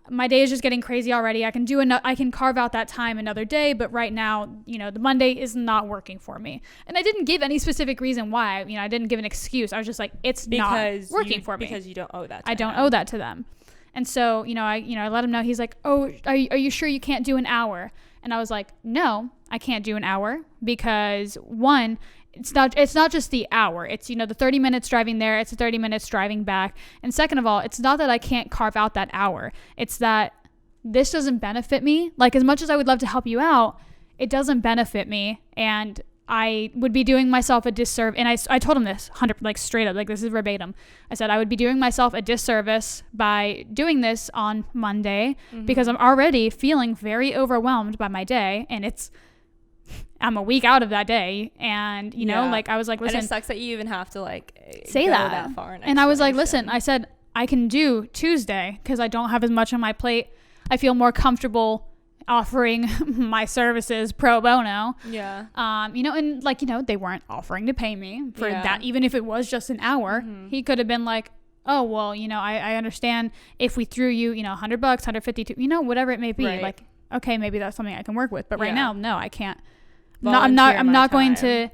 my day is just getting crazy already. I can carve out that time another day, but right now, you know, the Monday is not working for me. And I didn't give any specific reason why. You know, I didn't give an excuse. I was just like, it's not working for me. Because you don't owe that to I don't owe that to them. And so, you know, I let him know. He's like, oh, are you sure you can't do an hour? And I was like, no, I can't do an hour, because one, it's not just the hour. It's, you know, the 30 minutes driving there. It's the 30 minutes driving back. And second of all, it's not that I can't carve out that hour. It's that this doesn't benefit me. Like, as much as I would love to help you out, it doesn't benefit me. And I would be doing myself a disservice. And I told him this like straight up, like, this is verbatim. I said I would be doing myself a disservice by doing this on Monday, because I'm already feeling very overwhelmed by my day, and I'm a week out of that day. And, you know, like, I was like, listen, and it sucks that you even have to like say go that far. And I was like, listen, I said, I can do Tuesday because I don't have as much on my plate. I feel more comfortable offering my services pro bono. You know, and like, you know, they weren't offering to pay me for that, even if it was just an hour. He could have been like, oh, well, you know, I understand if we threw you, you know, $100, 150, you know, whatever it may be. Like, okay, maybe that's something I can work with, but right now, no, I can't. I'm not going to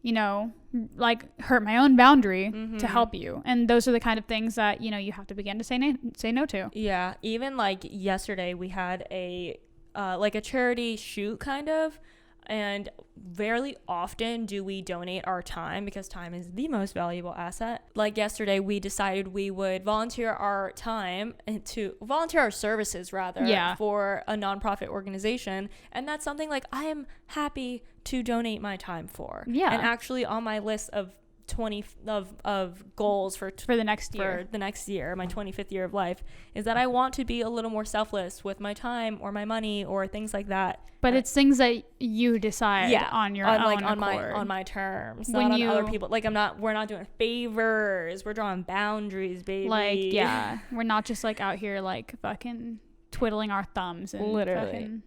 you know, like hurt my own boundary to help you. And those are the kind of things that, you know, you have to begin to say no to. Yeah. Even like yesterday we had a like a charity shoot kind of, and very often do we donate our time because time is the most valuable asset. Like yesterday we decided we would volunteer our time to volunteer our services rather for a nonprofit organization, and that's something like I am happy to donate my time for. And actually on my list of 20 of goals for the next year, my 25th year of life, is that I want to be a little more selfless with my time or my money or things like that. But it's things that you decide on your own, like on my terms, not on other people. Like we're not doing favors, we're drawing boundaries, baby. Like we're not just like out here like fucking twiddling our thumbs and literally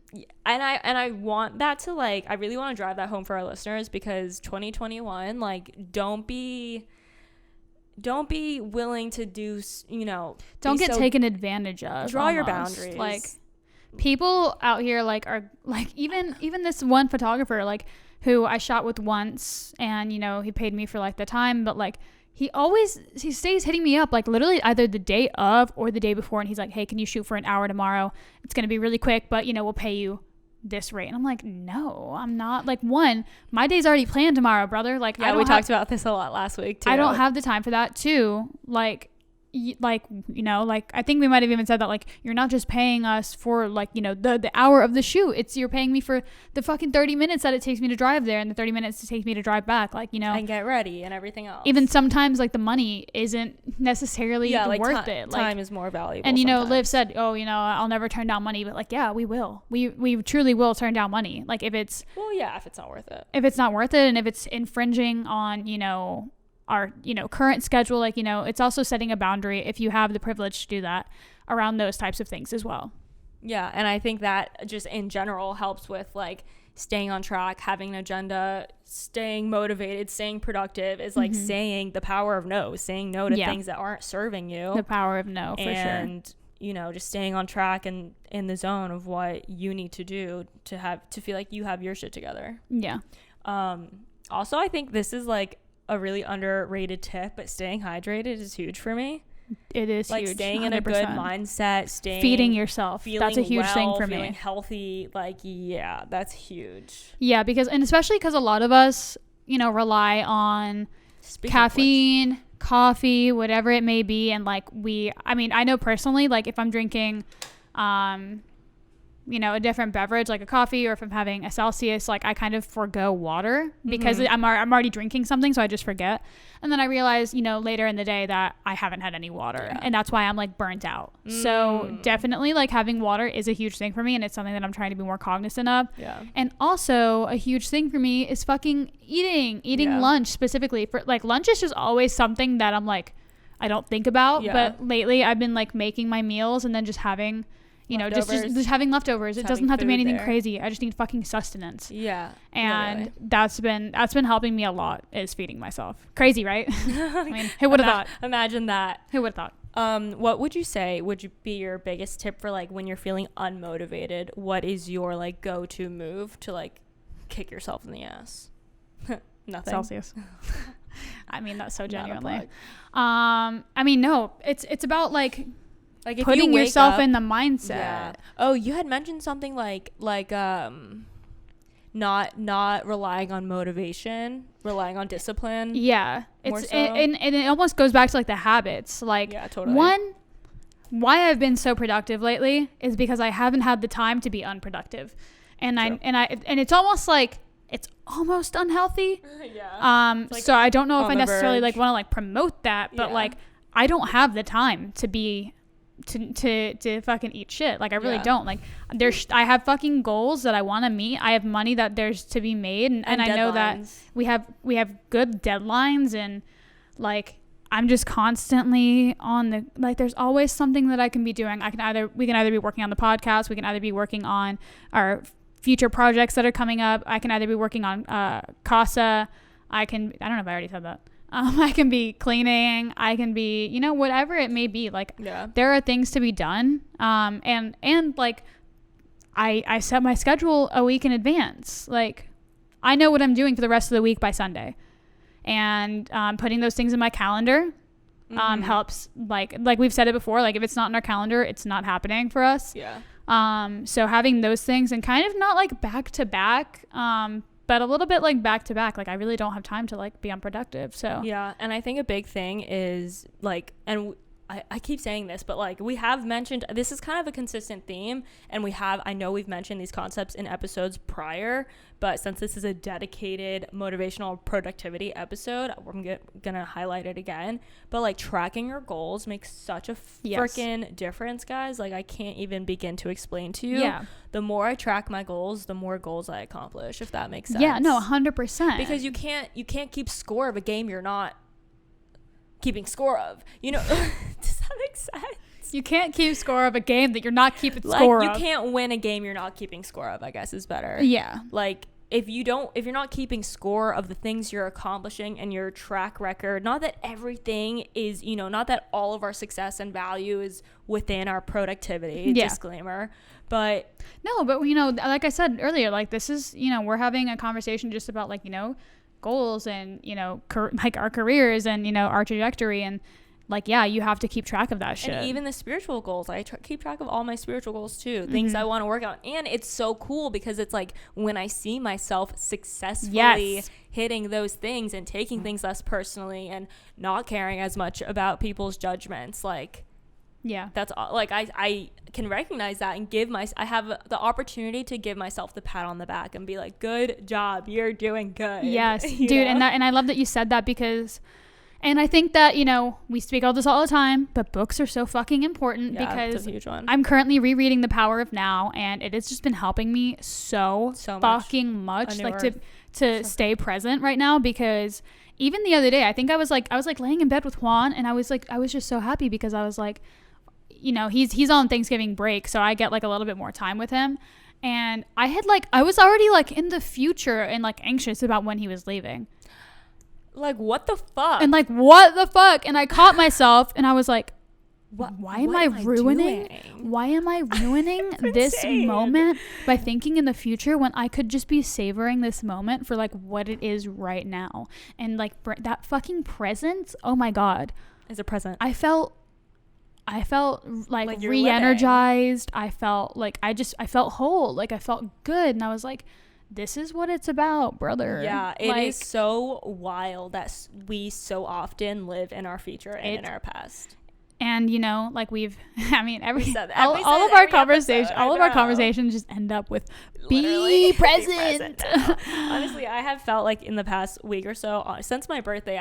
and I want that to like, I really want to drive that home for our listeners, because 2021, like don't be willing to do, you know, don't get taken advantage of. Draw your boundaries. Like people out here like are like, even this one photographer like who I shot with once, and you know he paid me for like the time, but like he stays hitting me up like literally either the day of or the day before, and he's like, hey, can you shoot for an hour tomorrow? It's gonna be really quick, but you know, we'll pay you this rate. And I'm like, no, I'm not. Like, one, my day's already planned tomorrow, brother. Like, we talked about this a lot last week too. I don't have the time for that. Two, like you know, like I think we might have even said that like you're not just paying us for like, you know, the hour of the shoot, it's you're paying me for the fucking 30 minutes that it takes me to drive there and the 30 minutes it takes me to drive back, like, you know, and get ready and everything else. Even sometimes like the money isn't necessarily like worth it. Like, time is more valuable. And you know, Liv said, oh, you know, I'll never turn down money, but like, yeah, we will. We truly will turn down money, like if it's if it's not worth it, and if it's infringing on, you know, our, you know, current schedule. Like, you know, it's also setting a boundary if you have the privilege to do that around those types of things as well. Yeah. And I think that just in general helps with like staying on track, having an agenda, staying motivated, staying productive, is like saying the power of no, saying no to things that aren't serving you. The power of no, for sure. And, you know, just staying on track and in the zone of what you need to do to feel like you have your shit together. Yeah. Also, I think this is like a really underrated tip, but staying hydrated is huge for me. It is like huge. Staying 100%. In a good mindset, feeding yourself. That's a huge thing for me. Feeling healthy, like, yeah, that's huge. Yeah, and especially because a lot of us, you know, rely on caffeine, coffee, whatever it may be, and like I mean, I know personally, like if I'm drinking you know, a different beverage like a coffee, or if I'm having a Celsius, like I kind of forgo water because I'm already drinking something, so I just forget. And then I realize, you know, later in the day that I haven't had any water, and that's why I'm like burnt out. So definitely like having water is a huge thing for me, and it's something that I'm trying to be more cognizant of. And also a huge thing for me is fucking eating lunch specifically. For like, lunch is just always something that I'm like, I don't think about, but lately I've been like making my meals and then just having, you know, just having leftovers. It doesn't have to be anything crazy. I just need fucking sustenance. Yeah. And that's been helping me a lot, is feeding myself. Crazy, right? I mean, who would have thought? Imagine that. Who would have thought? What would you say would be your biggest tip for like when you're feeling unmotivated? What is your like go-to move to like kick yourself in the ass? Nothing. Celsius. I mean, that's so genuinely. I mean, no, it's about like if putting yourself in the mindset. Yeah. Oh, you had mentioned something like not relying on motivation, relying on discipline. Yeah. And it almost goes back to like the habits. Like, yeah, totally. One, why I've been so productive lately is because I haven't had the time to be unproductive. And it's almost like, it's almost unhealthy. Yeah. Like, so I don't know if I necessarily like want to like promote that, but like I don't have the time to be to fucking eat shit. Like I really don't. Like I have fucking goals that I want to meet. I have money that there's to be made, and I know that we have good deadlines, and like I'm just constantly on the, like there's always something that I can be doing. We can either be working on the podcast, we can either be working on our future projects that are coming up. I can either be working on CASA. I don't know if I already said that. I can be cleaning. I can be, you know, whatever it may be. Like, there are things to be done. And like, I set my schedule a week in advance. Like, I know what I'm doing for the rest of the week by Sunday. And putting those things in my calendar helps. Like we've said it before, like if it's not in our calendar, it's not happening for us. Yeah. So having those things and kind of not like back to back, but a little bit like back to back, like I really don't have time to like be unproductive. So yeah. And I think a big thing is like, and I keep saying this, but like we have mentioned, this is kind of a consistent theme, and I know we've mentioned these concepts in episodes prior, but since this is a dedicated motivational productivity episode, I'm gonna highlight it again. But like tracking your goals makes such a freaking difference, guys. Like I can't even begin to explain to you. Yeah. The more I track my goals, the more goals I accomplish, if that makes sense. Yeah, no, 100%. Because you can't keep score of a game you're not keeping score of, you know. Does that make sense? You can't keep score of a game that you're not keeping like, score of. You can't win a game you're not keeping score of, I guess is better. Yeah. Like if you're not keeping score of the things you're accomplishing and your track record, not that everything is, you know, not that all of our success and value is within our productivity, disclaimer, but no, but you know, like I said earlier, like this is, you know, we're having a conversation just about like, you know, goals and, you know, like our careers and, you know, our trajectory, and like, yeah, you have to keep track of that shit. And even the spiritual goals, I keep track of all my spiritual goals too, things I want to work on. And it's so cool because it's like when I see myself successfully hitting those things and taking things less personally and not caring as much about people's judgments, like that's all. Like I can recognize that and I have the opportunity to give myself the pat on the back and be like, good job, you're doing good. Yes, dude. And I love that you said that, because, and I think that, you know, we speak all this all the time, but books are so fucking important, because it's a huge one. I'm currently rereading The Power of Now, and it has just been helping me so fucking much like to stay present right now, because even the other day, I think I was like laying in bed with Juan, and I was just so happy because I was like, you know, he's on Thanksgiving break, so I get like a little bit more time with him. And I was already like in the future and like anxious about when he was leaving. Like, what the fuck? And like, what the fuck? And I caught myself and I was like, why am I ruining this moment by thinking in the future when I could just be savoring this moment for like what it is right now? And like that fucking presence, oh my God. Is a present. I felt like re-energized. I felt like I felt whole. Like I felt good. And I was like, this is what it's about, brother. Yeah, it is so wild that we so often live in our future and in our past. And, you know, like all of our conversations just end up with be present. Honestly, I have felt like in the past week or so, since my birthday,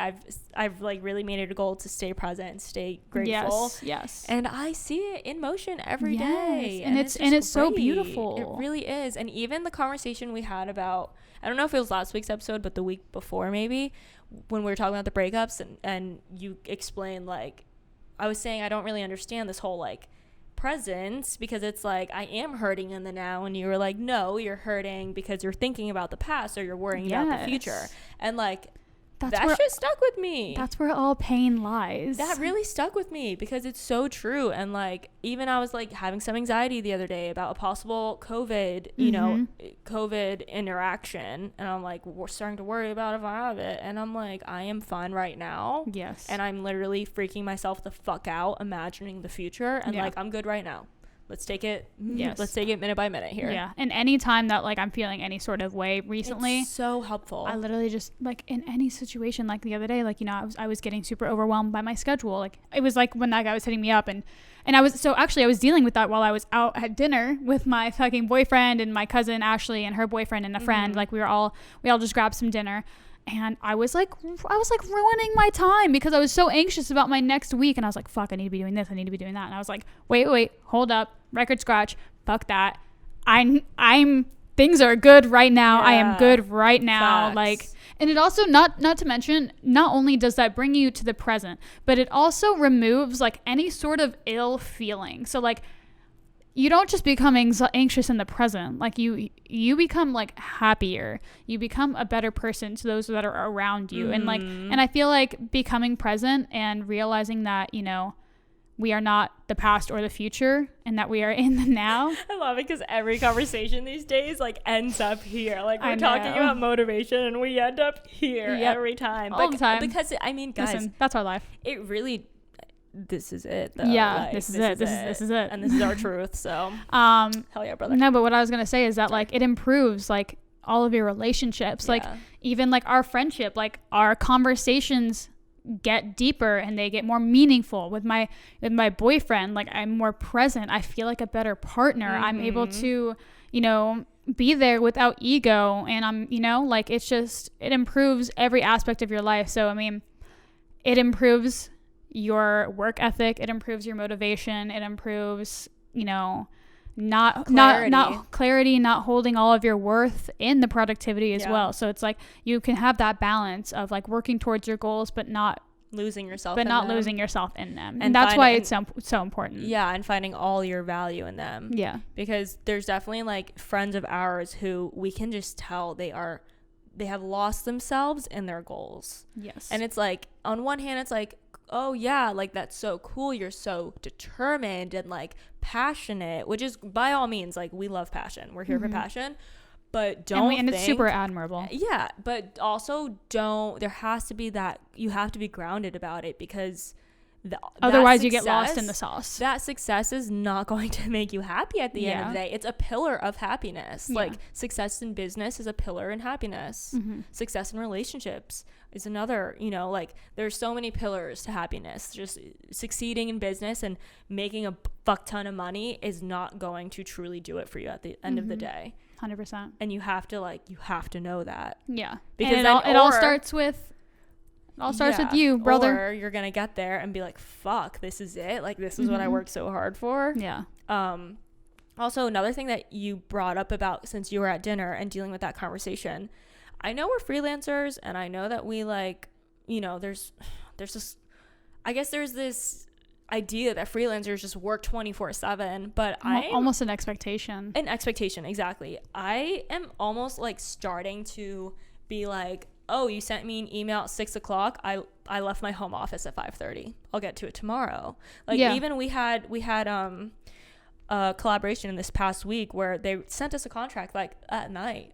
I've like really made it a goal to stay present and stay grateful. Yes. And I see it in motion every day. And it's so beautiful. It really is. And even the conversation we had about, I don't know if it was last week's episode, but the week before maybe, when we were talking about the breakups and you explained like, I was saying I don't really understand this whole like presence, because it's like I am hurting in the now, and you were like, no, you're hurting because you're thinking about the past or you're worrying about the future. And like that shit stuck with me. That's where all pain lies. That really stuck with me because it's so true. And like even I was like having some anxiety the other day about a possible COVID, you know, COVID interaction, and I'm like, we're starting to worry about if I have it, and I'm like, I am fine right now. Yes. And I'm literally freaking myself the fuck out imagining the future, and like I'm good right now. Let's take it minute by minute here. Yeah. And any time that like I'm feeling any sort of way recently, it's so helpful. I literally just like in any situation, like the other day, like, you know, I was getting super overwhelmed by my schedule. Like it was like when that guy was hitting me up, and I was dealing with that while I was out at dinner with my fucking boyfriend and my cousin Ashley and her boyfriend and a friend. Like we all just grabbed some dinner. And I was like ruining my time because I was so anxious about my next week. And I was like, fuck, I need to be doing this. I need to be doing that. And I was like, wait, hold up. Record scratch. Fuck that. I'm things are good right now. Yeah. I am good right now. Facts. Like, and it also not to mention, not only does that bring you to the present, but it also removes like any sort of ill feeling. So like, you don't just become anxious in the present. Like you become like happier. You become a better person to those that are around you. And like, and I feel like becoming present and realizing that, you know, we are not the past or the future, and that we are in the now. I love it because every conversation these days like ends up here. Like we're talking about motivation and we end up here every time. All the time. Because I mean, guys, listen, that's our life. It really, this is it though. Yeah, like, this is it. This is it. And this is our truth. So hell yeah, brother. No, but what I was gonna say is that like it improves like all of your relationships. Like even like our friendship, like our conversations get deeper and they get more meaningful. With my boyfriend, like I'm more present. I feel like a better partner. I'm able to, you know, be there without ego, and I'm, you know, like it improves every aspect of your life. So I mean, it improves your work ethic, it improves your motivation, it improves, you know, not clarity, not holding all of your worth in the productivity as well. So it's like you can have that balance of like working towards your goals but not losing yourself in them. And that's why it's so important. Yeah, and finding all your value in them. Yeah. Because there's definitely like friends of ours who we can just tell they have lost themselves in their goals. Yes. And it's like on one hand it's like, oh yeah, like that's so cool, you're so determined and like passionate, which is by all means, like we love passion, we're here for passion, but and it's super admirable. Yeah, but also there has to be that, you have to be grounded about it, because otherwise you get lost in the sauce. That success is not going to make you happy at the end of the day. It's a pillar of happiness. Like success in business is a pillar in happiness. Success in relationships is another, you know, like there's so many pillars to happiness. Just succeeding in business and making a fuck ton of money is not going to truly do it for you at the end of the day. 100%. And you have to know that. Yeah. Because it all starts with you, brother. Or you're gonna get there and be like, fuck, this is it, like this is what I worked so hard for. Yeah. Also, another thing that you brought up about, since you were at dinner and dealing with that conversation, I know we're freelancers and I know that we, like, you know, there's this, I guess there's this idea that freelancers just work 24/7, but almost an expectation, exactly. I am almost like starting to be like, oh, you sent me an email at 6:00. I left my home office at 5:30. I'll get to it tomorrow. Like, even we had a collaboration in this past week where they sent us a contract like at night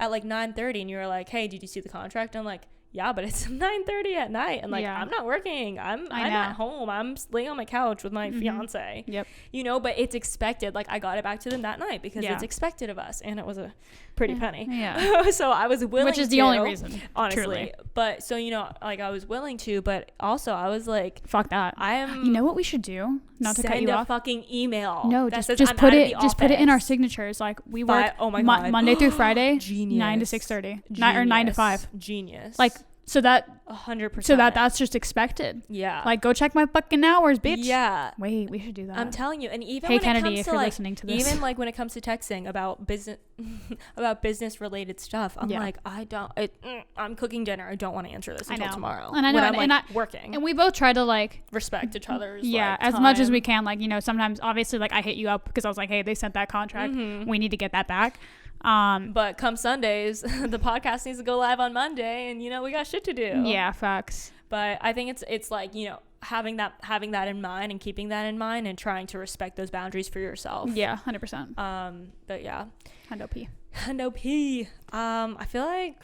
at like 9:30, and you were like, hey, did you see the contract? And I'm like, yeah, but it's 9:30 at night, and like I'm not working. I'm at home. I'm laying on my couch with my fiance. Yep. You know, but it's expected. Like I got it back to them that night because it's expected of us, and it was a pretty penny. Yeah. So I was willing, which is the only reason, honestly. Truly. But so, you know, like I was willing to, but also I was like, fuck that. You know what we should do? Not to cut you off. Send a fucking email. No, just put it in our signatures. Like we work Monday through Friday, genius. 9 to 6:30, or 9 to 5. Genius. Like, so that 100%. So that's just expected. Yeah. Like, go check my fucking hours, bitch. Yeah. Wait, we should do that. I'm telling you. And even when Kennedy, it comes to, like, listening to this, even like when it comes to texting about business related stuff, I'm like, I'm cooking dinner. I don't want to answer this until tomorrow. And I know, when I'm working. And we both try to like respect each other's as much as we can. Like, you know, sometimes obviously like I hit you up because I was like, hey, they sent that contract. We need to get that back. But come Sundays, the podcast needs to go live on Monday, and you know we got shit to do. Yeah, facts. But I think it's like, you know, having that in mind and keeping that in mind and trying to respect those boundaries for yourself. Yeah, 100%. But yeah, Hundo P. I feel like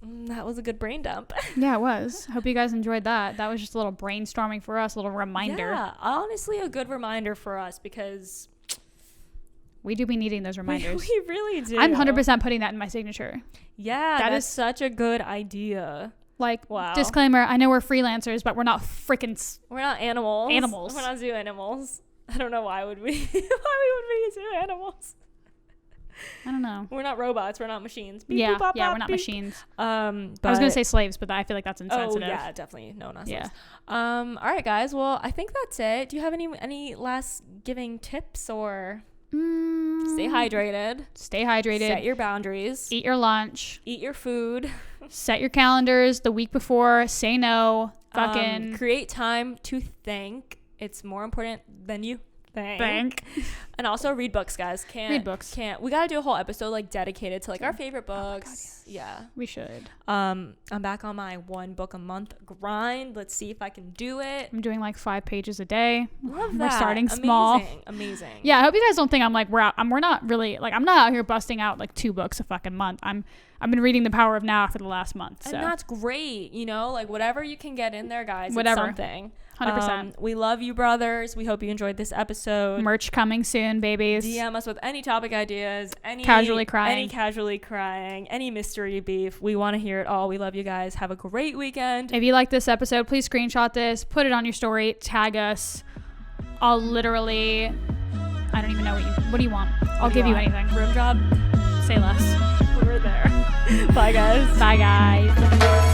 that was a good brain dump. Yeah, it was. Hope you guys enjoyed that. That was just a little brainstorming for us, a little reminder. Yeah, honestly, a good reminder for us, because we do be needing those reminders. We really do. I'm 100% putting that in my signature. Yeah, that is such a good idea. Like, wow. Disclaimer, I know we're freelancers, but we're not we're not animals. We're not zoo animals. I don't know why would we why we would be zoo animals. I don't know. We're not robots. We're not machines. Beep, beep, bop, bop, we're not beep. Machines. But I was gonna say slaves, but I feel like that's insensitive. Oh yeah, definitely. No, not slaves. All right, guys. Well, I think that's it. Do you have any last giving tips or? Stay hydrated. Set your boundaries. Eat your lunch. Eat your food. Set your calendars the week before. Say no. Fucking create time to think. It's more important than you Thank. And also read books, guys. Read books. We gotta do a whole episode like dedicated to like our favorite books. Oh my God, yes. Yeah, we should. I'm back on my 1 book a month grind. Let's see if I can do it. I'm doing like 5 pages a day. Love that. We're starting small. Amazing. Yeah, I hope you guys don't think I'm like we're not really like I'm not out here busting out like 2 books a fucking month. I've been reading The Power of Now for the last month. So. And that's great. You know, like whatever you can get in there, guys. Whatever. It's something. 100%. We love you, brothers. We hope you enjoyed this episode. Merch coming soon, babies. DM us with any topic ideas, any casually crying, any mystery beef. We want to hear it all. We love you guys. Have a great weekend. If you like this episode, please screenshot this, put it on your story, tag us. I'll literally, I don't even know what do you want? I'll give you anything. Room job? Say less. We're there. Bye, guys. Bye, guys.